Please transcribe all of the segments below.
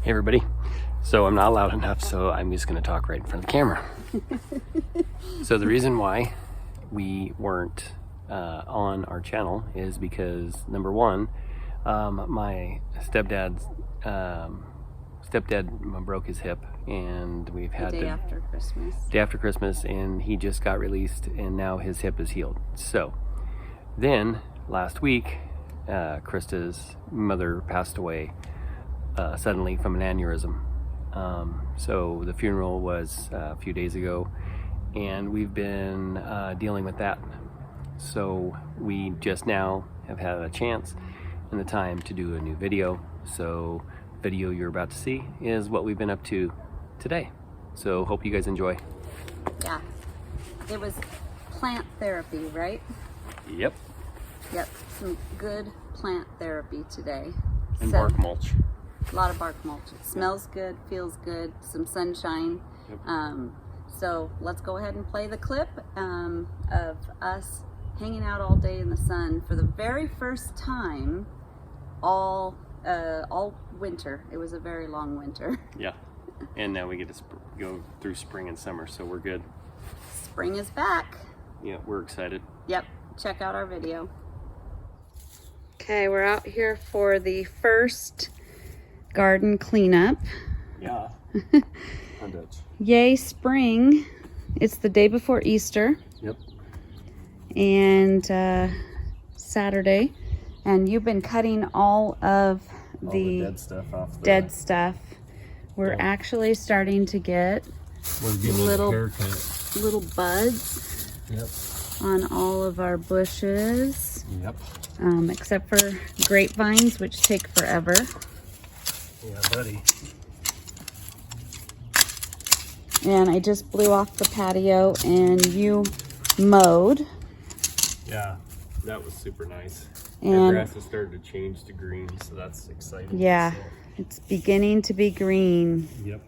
Hey everybody. So I'm not loud enough, so I'm just going to talk right in front of the camera. So the reason why we weren't on our channel is because, number one, my stepdad broke his hip, and we've had the day after Christmas, and he just got released, and now his hip is healed. So then last week, Krista's mother passed away suddenly from an aneurysm. So the funeral was a few days ago, and we've been dealing with that. So we just now have had a chance and the time to do a new video. So the video you're about to see is what we've been up to today. So hope you guys enjoy. Yeah, it was plant therapy, right? Yep. Yep, some good plant therapy today. And bark mulch. A lot of bark mulch. It smells good, feels good, some sunshine. Yep. So let's go ahead and play the clip of us hanging out all day in the sun for the very first time all winter. It was a very long winter. Yeah. And now we get to go through spring and summer, so we're good. Spring is back. Yeah, we're excited. Yep, check out our video. Okay, we're out here for the first garden cleanup. Yeah. Dutch. Yay, spring. It's the day before Easter. Yep. And Saturday. And you've been cutting all of the dead stuff off. Dead stuff. We're actually starting to get little buds. Yep. On all of our bushes. Yep. Except for grapevines, which take forever. Yeah, buddy. And I just blew off the patio and you mowed. Yeah, that was super nice. And our grass is starting to change to green, so that's exciting. Yeah, so. It's beginning to be green. Yep.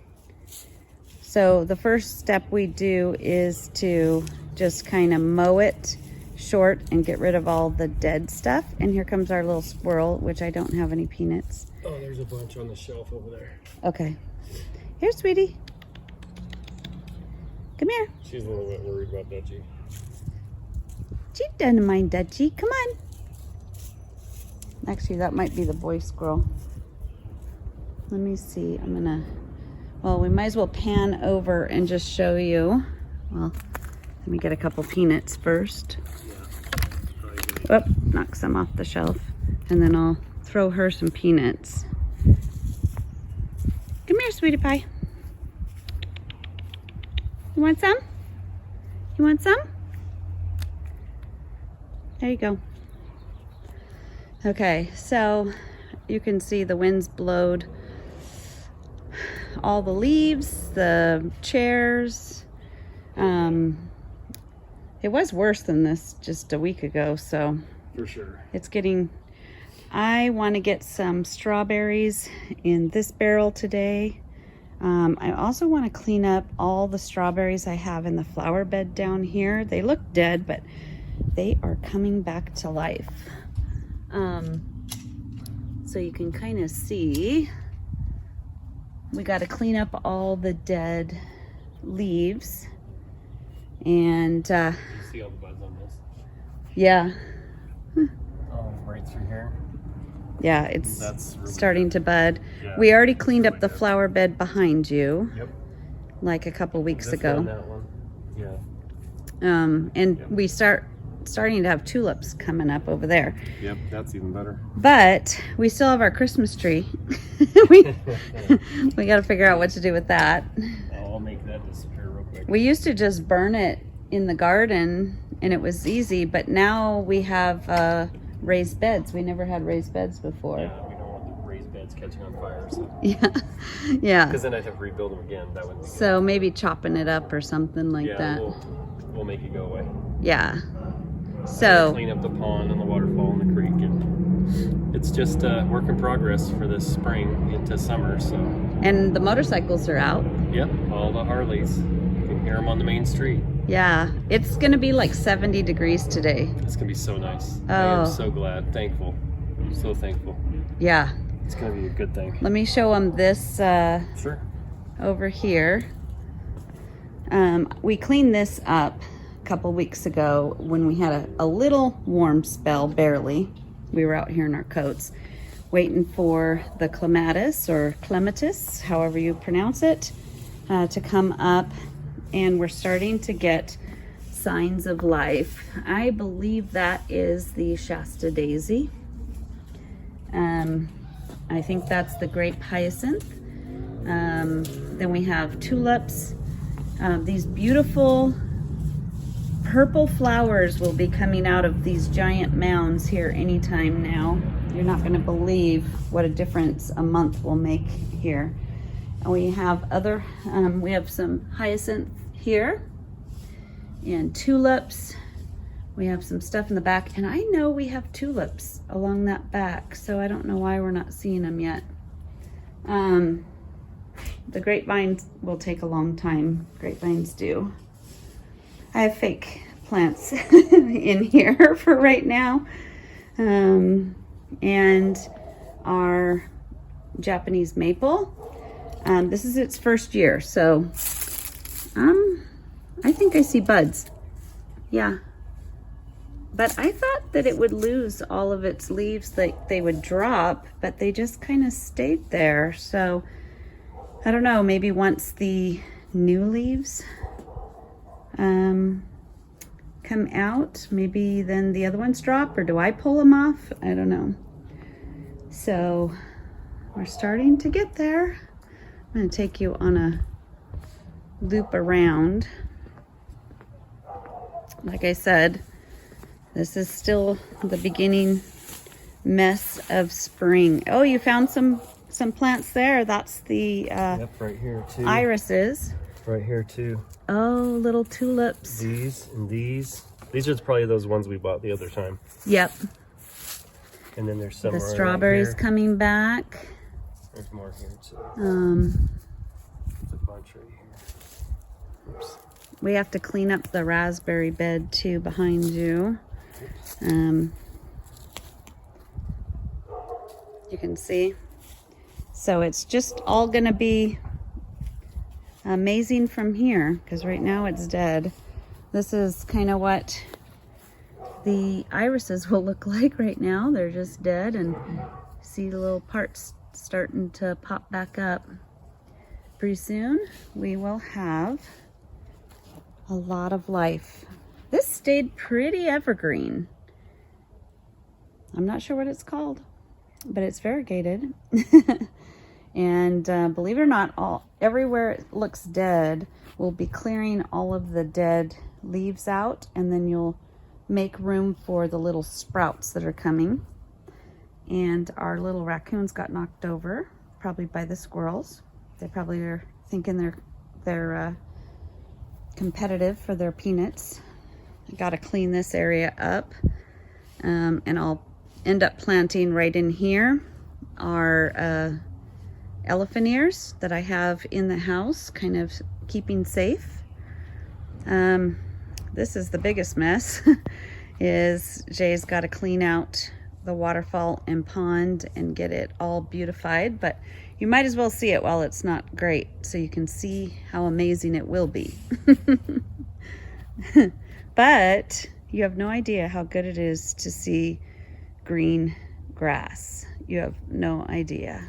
So the first step we do is to just kind of mow it short and get rid of all the dead stuff. And here comes our little squirrel, which I don't have any peanuts. Oh, there's a bunch on the shelf over there. Okay. Here, sweetie. Come here. She's a little bit worried about Dutchie. She doesn't mind Dutchie. Come on. Actually, that might be the boy squirrel. Let me see. Well, we might as well pan over and just show you. Well, let me get a couple peanuts first. Yeah. Oh, knock some off the shelf. And then I'll throw her some peanuts. Come here, sweetie pie. You want some? You want some? There you go. Okay, so you can see the winds blowed all the leaves, the chairs. It was worse than this just a week ago, so For sure. it's getting... I want to get some strawberries in this barrel today. I also want to clean up all the strawberries I have in the flower bed down here. They look dead, but they are coming back to life. So you can kind of see we got to clean up all the dead leaves. And You see all the buds on this? yeah. Oh, right through here. Yeah, it's That's really starting to bud. Yeah, We already cleaned up really the good. flower bed behind you Yep. like a couple weeks This ago. one, that one. Yeah. And Yep. we starting to have tulips coming up over there. Yep, that's even better. But we still have our Christmas tree. we got to figure out what to do with that. I'll make that disappear real quick. We used to just burn it in the garden and it was easy, but now we have raised beds. We never had raised beds before. Yeah, we don't want the raised beds catching on fire. So. Yeah. Yeah. Because then I'd have to rebuild them again. That wouldn't be good. So maybe chopping it up or something like Yeah, that. we'll make it go away. Yeah. So Clean up the pond and the waterfall and the creek, and it's just a work in progress for this spring into summer. So and the motorcycles are out. yep, all the Harleys. You can hear them on the main street. Yeah, it's gonna be like 70 degrees today. It's gonna be so nice. I Oh. am so glad, thankful, so thankful. Yeah, It's gonna be a good thing. Let me show them this Sure. over here. We cleaned this up a couple weeks ago when we had a little warm spell, barely. We were out here in our coats waiting for the clematis or clematis, however you pronounce it, to come up, and we're starting to get signs of life. I believe that is the Shasta daisy. I think that's the grape hyacinth. Then we have tulips. These beautiful purple flowers will be coming out of these giant mounds here anytime now. You're not going to believe what a difference a month will make here. And we have we have some hyacinth here and tulips. We have some stuff in the back, and I know we have tulips along that back, so I don't know why we're not seeing them yet. The grapevines will take a long time. Grapevines do. I have fake plants in here for right now. And our Japanese maple. This is its first year, so I think I see buds. Yeah. But I thought that it would lose all of its leaves, like they would drop, but they just kind of stayed there. So I don't know, maybe once the new leaves come out, maybe then the other ones drop, or do I pull them off? I don't know. So we're starting to get there. I'm going to take you on a loop around. Like I said, this is still the beginning mess of spring. Oh, you found some plants there. That's the Yep, right here too. irises. Right here too. Oh, little tulips. These and these. These are probably those ones we bought the other time. Yep. And then there's some The right strawberries here. coming back. There's more here too. Um, There's a bunch right here. Oops. we have to clean up the raspberry bed too behind you. You can see. So it's just all gonna be amazing from here, because right now it's dead. This is kind of what the irises will look like right now. They're just dead, and see the little parts starting to pop back up. Pretty soon we will have a lot of life. This stayed pretty evergreen. I'm not sure what it's called, but it's variegated. And believe it or not, everywhere it looks dead, we'll be clearing all of the dead leaves out, and then you'll make room for the little sprouts that are coming. And our little raccoons got knocked over, probably by the squirrels. They probably are thinking they're competitive for their peanuts. I gotta clean this area up, and I'll end up planting right in here our elephant ears that I have in the house, kind of keeping safe. This is the biggest mess. Is Jay's got to clean out the waterfall and pond and get it all beautified, but you might as well see it while it's not great, so you can see how amazing it will be. But you have no idea how good it is to see green grass. You have no idea.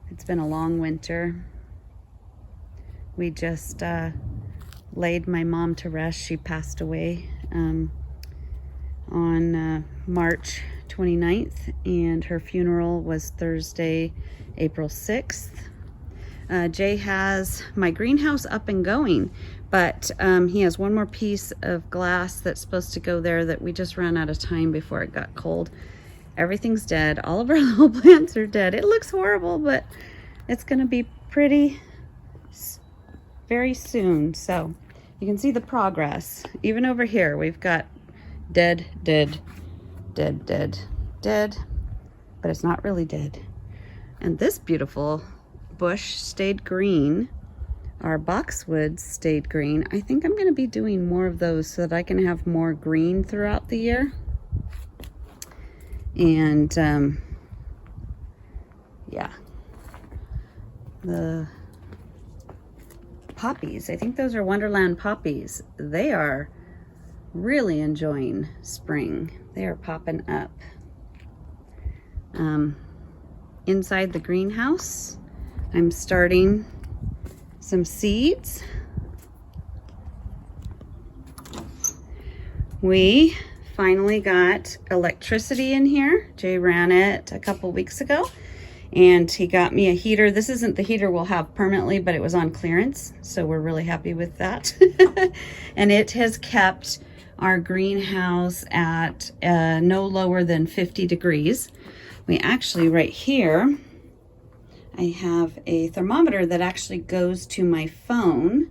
It's been a long winter. We just laid my mom to rest. She passed away on March 29th, and her funeral was Thursday, April 6th. Jay has my greenhouse up and going, but he has one more piece of glass that's supposed to go there that we just ran out of time before it got cold. Everything's dead. All of our little plants are dead. It looks horrible, but it's going to be pretty very soon. So you can see the progress. Even over here, we've got dead, dead, dead, dead, dead, but it's not really dead. And this beautiful bush stayed green. Our boxwoods stayed green. I think I'm going to be doing more of those so that I can have more green throughout the year. And yeah. The poppies, I think those are Wonderland poppies. They are really enjoying spring. They are popping up. Inside the greenhouse, I'm starting some seeds. We finally got electricity in here. Jay ran it a couple weeks ago and he got me a heater. This isn't the heater we'll have permanently, but it was on clearance, so we're really happy with that. And it has kept our greenhouse at no lower than 50 degrees. We actually, right here, I have a thermometer that actually goes to my phone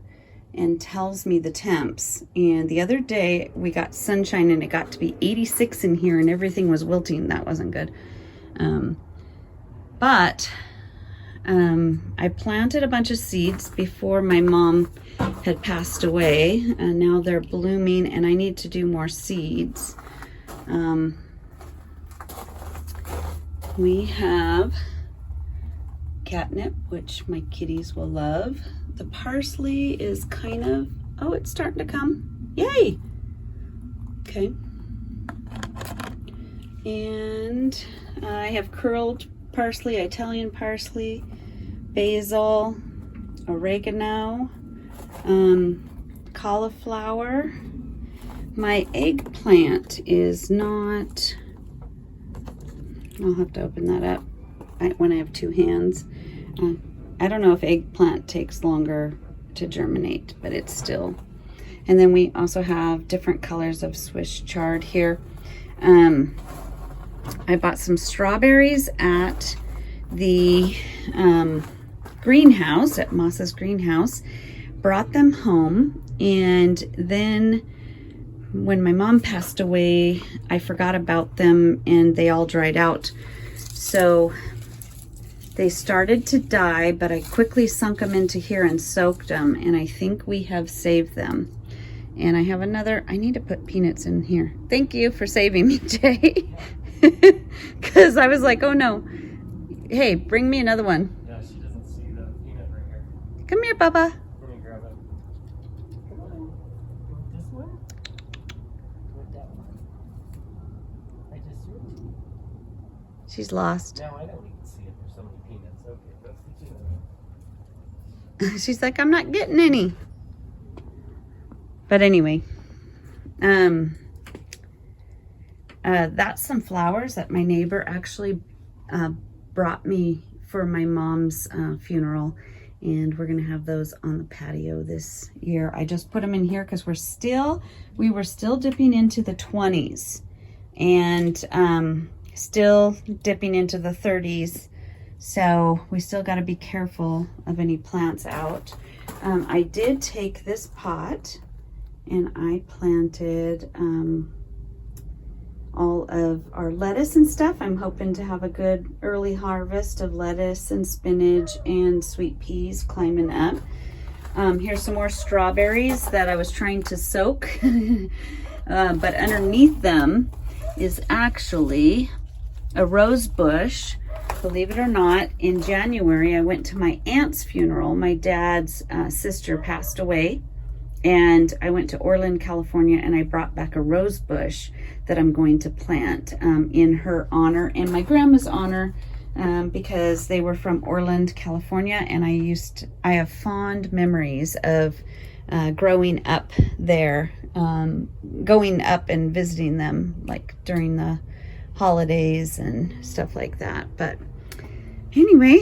and tells me the temps. And the other day we got sunshine and it got to be 86 in here and everything was wilting. That wasn't good. But I planted a bunch of seeds before my mom had passed away, and now they're blooming and I need to do more seeds. We have catnip, which my kitties will love. The parsley is kind of, oh, it's starting to come. Yay! Okay. And I have curled parsley, Italian parsley, basil, oregano, cauliflower. My eggplant is not, I'll have to open that up when I have two hands. I don't know if eggplant takes longer to germinate, but it's still. And then we also have different colors of Swiss chard here. I bought some strawberries at the greenhouse, at Moss's greenhouse, brought them home, and then when my mom passed away, I forgot about them and they all dried out. So they started to die, but I quickly sunk them into here and soaked them, and I think we have saved them. And I have another, I need to put peanuts in here. Thank you for saving me, Jay. Because I was like, oh no. Hey, bring me another one. Yeah, she doesn't see the peanut right here. Come here, Bubba. Let me grab it. Come on. You want this one? You want that one? I just threw it to you. She's lost. Now I don't even see it. There's so many peanuts. Okay, that's the peanut one. She's like, I'm not getting any. But anyway, that's some flowers that my neighbor actually brought me for my mom's funeral, and we're gonna have those on the patio this year. I just put them in here because we were still dipping into the 20s and still dipping into the 30s, so we still got to be careful of any plants out. I did take this pot and I planted all of our lettuce and stuff. I'm hoping to have a good early harvest of lettuce and spinach and sweet peas climbing up. Here's some more strawberries that I was trying to soak, but underneath them is actually a rose bush. Believe it or not, in January I went to my aunt's funeral. My dad's sister passed away, and I went to Orland, California, and I brought back a rose bush that I'm going to plant in her honor and my grandma's honor, because they were from Orland, California, and I have fond memories of growing up there, going up and visiting them like during the holidays and stuff like that. But anyway,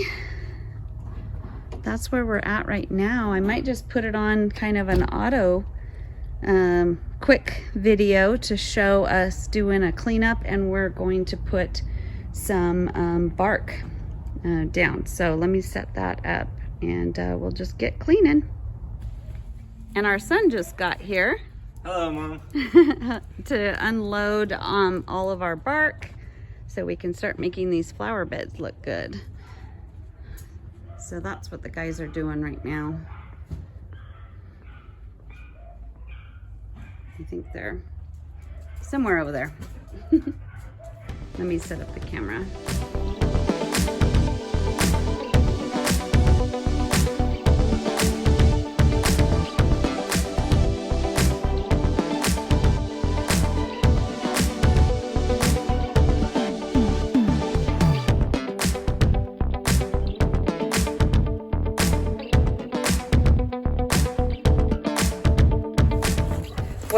that's where we're at right now. I might just put it on kind of an auto quick video to show us doing a cleanup, and we're going to put some bark down. So let me set that up and we'll just get cleaning. And our son just got here. Hello, Mom. To unload all of our bark so we can start making these flower beds look good. So that's what the guys are doing right now. I think they're somewhere over there. Let me set up the camera.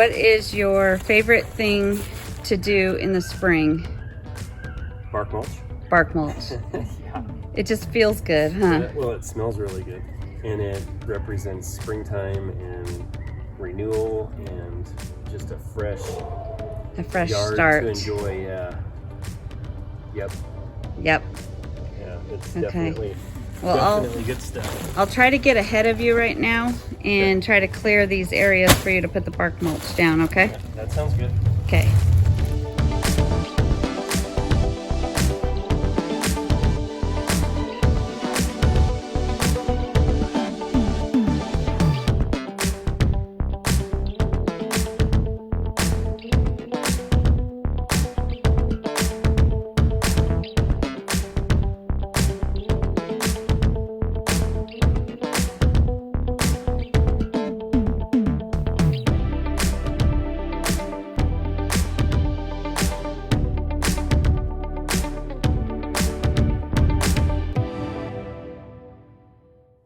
what is your favorite thing to do in the spring? Bark mulch. Bark mulch. Yeah. It just feels good, huh? Well, it smells really good, and it represents springtime and renewal and just a fresh yard start. to enjoy. Yep. Yep. Yeah, it's Okay. definitely Well, good stuff. I'll try to get ahead of you right now and try to clear these areas for you to put the bark mulch down, okay? That sounds good. Okay.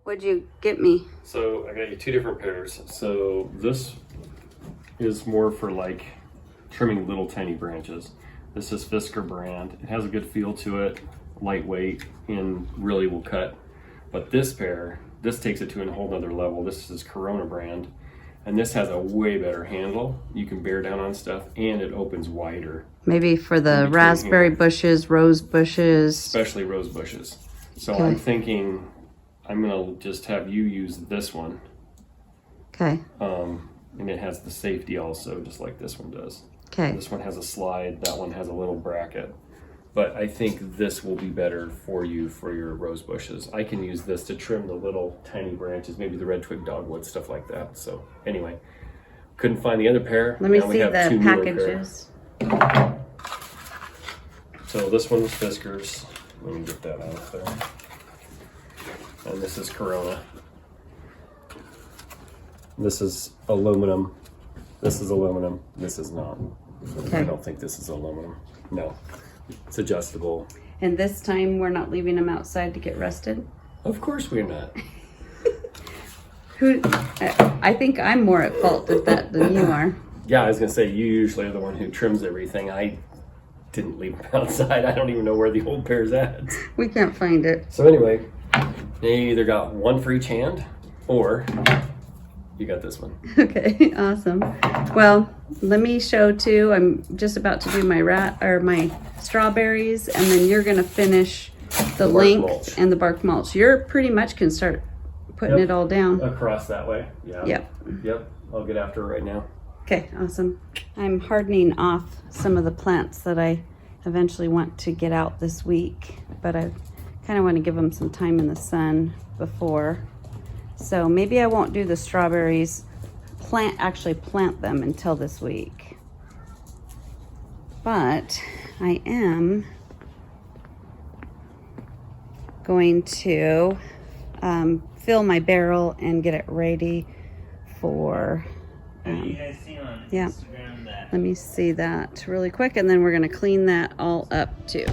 What'd you get me? So I got you two different pairs. So this is more for like trimming little tiny branches. This is Fisker brand. It has a good feel to it, lightweight, and really will cut. But this pair, this takes it to a whole nother level. This is Corona brand, and this has a way better handle. You can bear down on stuff, and it opens wider, Maybe for the between raspberry here. bushes, rose bushes. especially rose bushes. So Okay. I'm thinking I'm gonna just have you use this one. Okay, And it has the safety also, just like this one does. okay. This one has a slide, that one has a little bracket. But I think this will be better for you for your rose bushes. I can use this to trim the little tiny branches, maybe the red twig dogwood, stuff like that. So anyway, couldn't find the other pair. Let me Now we see have the two newer pairs. packages. So this one was Fisker's. Let me get that out there. And this is Corona. This is aluminum. This is aluminum. This is not. Okay. I don't think this is aluminum. No. It's adjustable. And this time we're not leaving them outside to get rusted? Of course we're not. I think I'm more at fault at that than you are. Yeah, I was gonna say, you usually are the one who trims everything. I didn't leave them outside. I don't even know where the old pair's at. We can't find it. So anyway, they either got one for each hand, or you got this one. Okay, awesome. Well, let me show too. I'm just about to do my strawberries, and then you're gonna finish the bark link mulch. and the bark mulch. You're pretty much can start putting Yep. it all down. Across that way. Yeah. Yep. Yep. I'll get after it right now. Okay, awesome. I'm hardening off some of the plants that I eventually want to get out this week, but I kind of want to give them some time in the sun before. So maybe I won't do the strawberries, actually plant them until this week. But I am going to fill my barrel and get it ready for You guys seen on yeah. Instagram that let me see that really quick, and then we're going to clean that all up too.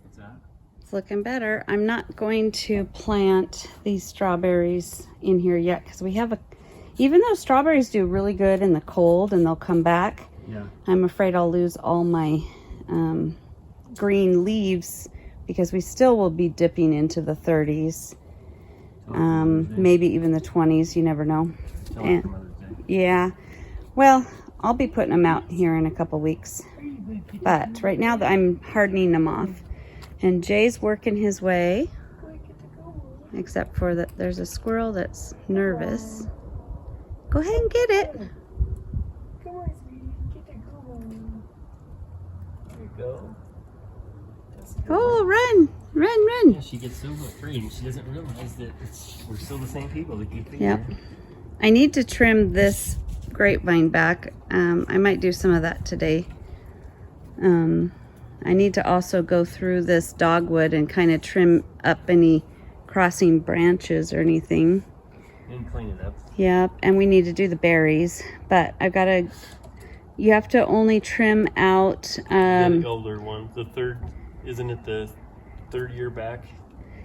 what's that? It's looking better. I'm not going to plant these strawberries in here yet because we have even though strawberries do really good in the cold and they'll come back, Yeah. I'm afraid I'll lose all my green leaves because we still will be dipping into the 30s, maybe even the 20s. You never know. And, yeah, well, I'll be putting them out here in a couple weeks, but right now I'm hardening them off, and Jay's working his way, except for that there's a squirrel that's nervous. Go ahead and get it. Come on, sweetie. Get the Google. There you go. Oh, run, run, run. Yeah, she gets so afraid. She doesn't realize that we're still the same people that keep Yep. I need to trim this grapevine back. I might do some of that today. I need to also go through this dogwood and kind of trim up any crossing branches or anything. And clean it up. Yep, and we need to do the berries, but I've got to, you have to only trim out, The older one, the third, isn't it the third year back?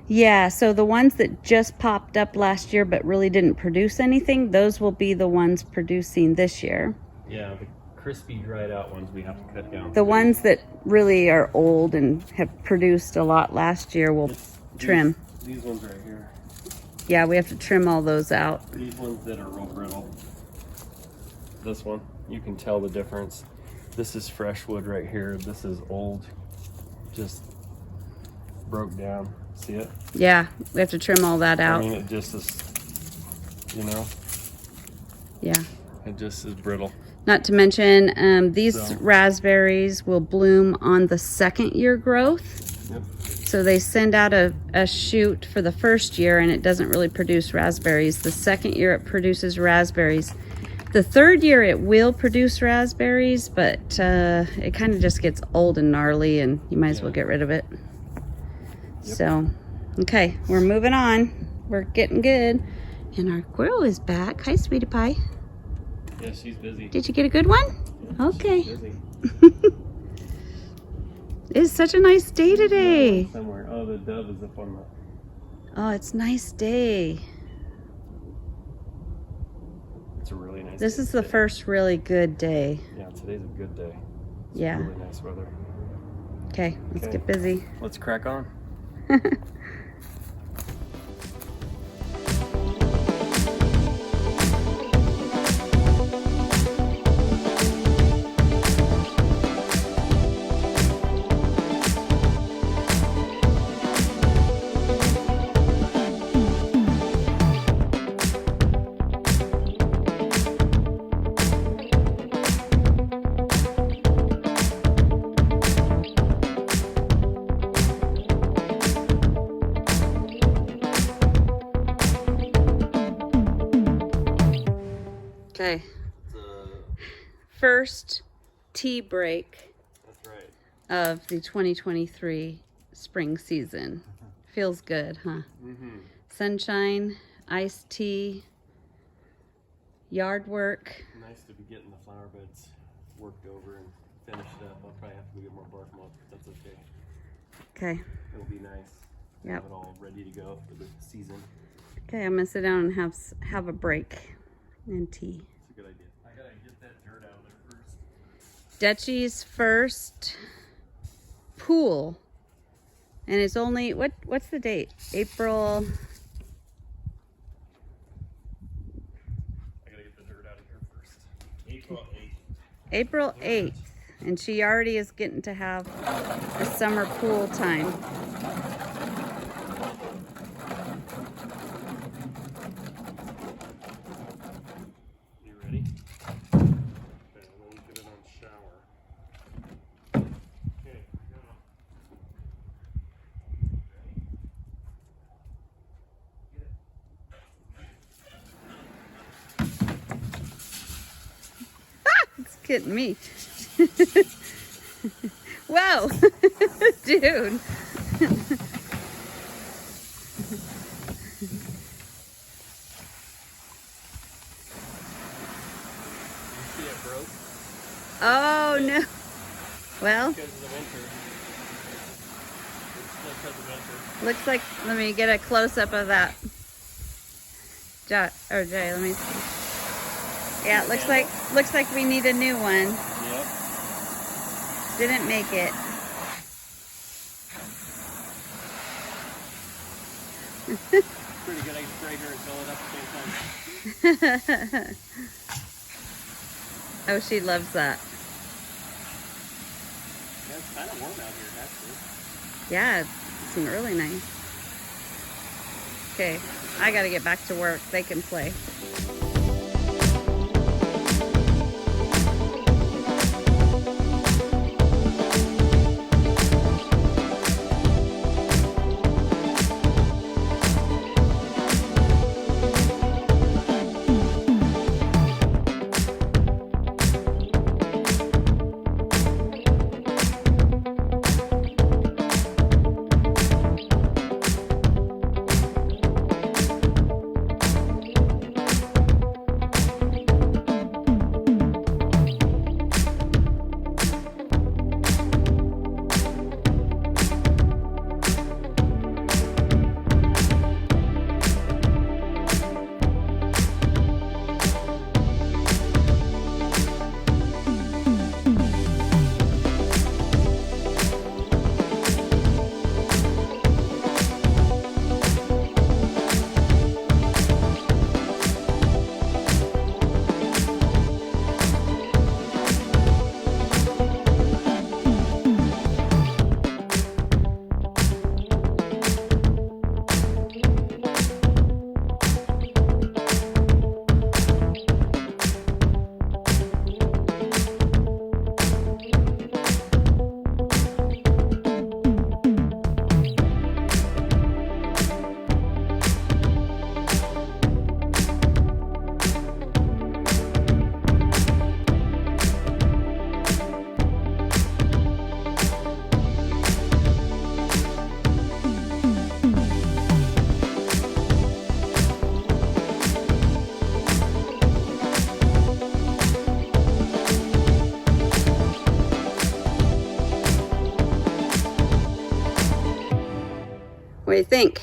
yeah, so the ones that just popped up last year but really didn't produce anything, those will be the ones producing this year. Yeah, the crispy dried out ones we have to cut down. The ones that really are old and have produced a lot last year will trim. These ones right here. Yeah, we have to trim all those out. These ones that are real brittle. This one, you can tell the difference. This is fresh wood right here. This is old, just broke down. See it? Yeah, we have to trim all that out. I mean, it just is, you know, Yeah. it just is brittle. Not to mention, these So- raspberries will bloom on the second year growth. Yep. So they send out a shoot for the first year and it doesn't really produce raspberries. The second year it produces raspberries. The third year it will produce raspberries, but it kind of just gets old and gnarly and you might as well get rid of it. So, okay, we're moving on. We're getting good. And our squirrel is back. Hi, sweetie pie. Yeah, she's busy. Did you get a good one? Okay. She's busy. It's such a nice day today. Somewhere. Oh, the dove is up on the. Oh, it's a nice day. It's a really nice. This day is the today. first really good day. Yeah, today's a good day. It's Yeah. really nice weather. Okay, let's Okay. get busy. Let's crack on. Okay. First tea break That's right. of the 2023 spring season. Feels good, huh? Mm-hmm. Sunshine, iced tea, yard work. Nice to be getting the flower beds worked over and finished up. I'll probably have to get more bark mulch, but that's okay. Okay. It'll be nice. Yep. Have it all ready to go for the season. Okay, I'm gonna sit down and have a break and tea. It's a good idea. I gotta get that dirt out of there first. Dutchie's first pool, and it's only what's the date? April. I gotta get the dirt out of here first. April 8th. April 8th, and she already is getting to have a summer pool time. You ready? Okay, let me get it on shower. Okay, go. It's getting me. Whoa, dude. See it broke Oh no. Well, because of the winter. It's still because of winter. looks like, let me get a close up of that. Jay, let me see. Yeah, it looks like we need a new one. Yep. Didn't make it. Pretty good. I can spray her and fill it up at the same time. Oh, she loves that. Yeah, it's kind of warm out here, actually. Yeah, it's really nice. Okay, I gotta get back to work. They can play. do you think?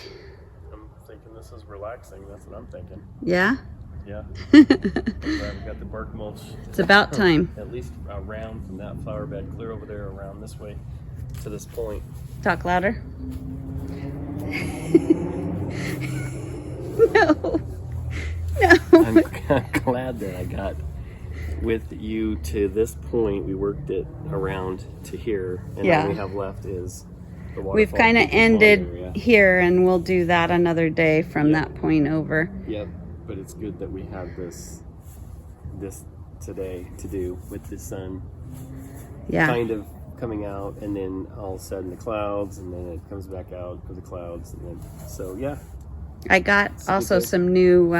I'm thinking this is relaxing. That's what I'm thinking. Yeah? Yeah. I'm glad we got the bark mulch. It's about time. At least around from that flower bed, clear over there, around this way to this point. Talk louder. No. No. I'm glad that I got with you to this point. We worked it around to here, and Yeah. all we have left is the waterfall. We've kind of peak and pond ended area. here, and we'll do that another day from Yeah. that point over. Yep, but it's good that we have this today to do with the sun Yeah. kind of coming out, and then all of a sudden the clouds, and then it comes back out for the clouds, and then so yeah. I got also good. some new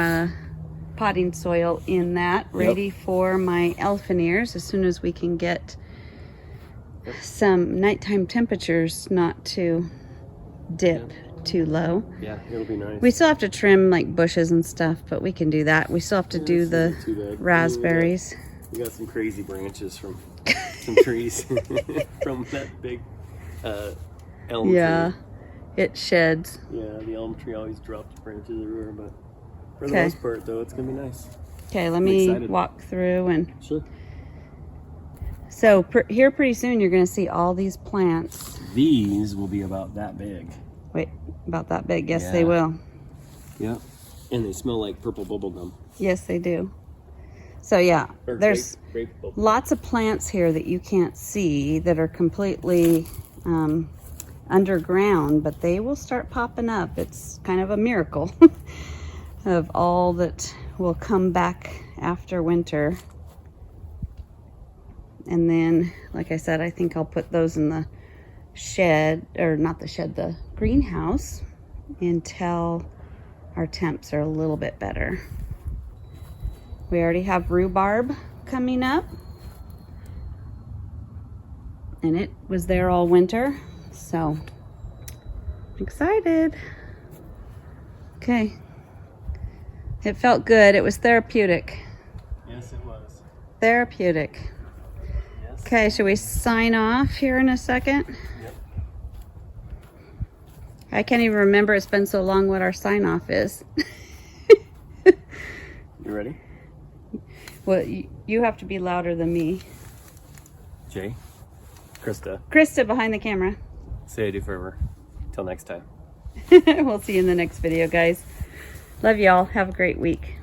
potting soil in that, ready for my elephant ears as soon as we can get some nighttime temperatures not to dip too low. Yeah, it'll be nice. We still have to trim like bushes and stuff, but we can do that. We still have to do It's the not too bad. raspberries. We got some crazy branches from some trees from that big elm Yeah, tree. it sheds. Yeah, the elm tree always drops branches everywhere, but for the Okay. most part, though, it's gonna be nice. Okay, let me excited. walk through. And Sure. so here pretty soon you're going to see all these plants. These will be about that big. Wait, about that big. Yes, they Yeah. will. Yep. And they smell like purple bubble gum. Yes, they do. So yeah, Or there's grape bubble. lots of plants here that you can't see that are completely underground, but they will start popping up. It's kind of a miracle of all that will come back after winter. And then, like I said, I think I'll put those in the shed, or not the shed, the greenhouse, until our temps are a little bit better. We already have rhubarb coming up, and it was there all winter, so I'm excited. Okay, it felt good. It was therapeutic. Yes, it was. Therapeutic. Yes. Okay, should we sign off here in a second? Yep. I can't even remember, it's been so long, what our sign off is. You ready? Well, you have to be louder than me. Jay, Krista, Krista behind the camera. say I do forever. Till next time. We'll see you in the next video, guys. Love y'all. Have a great week.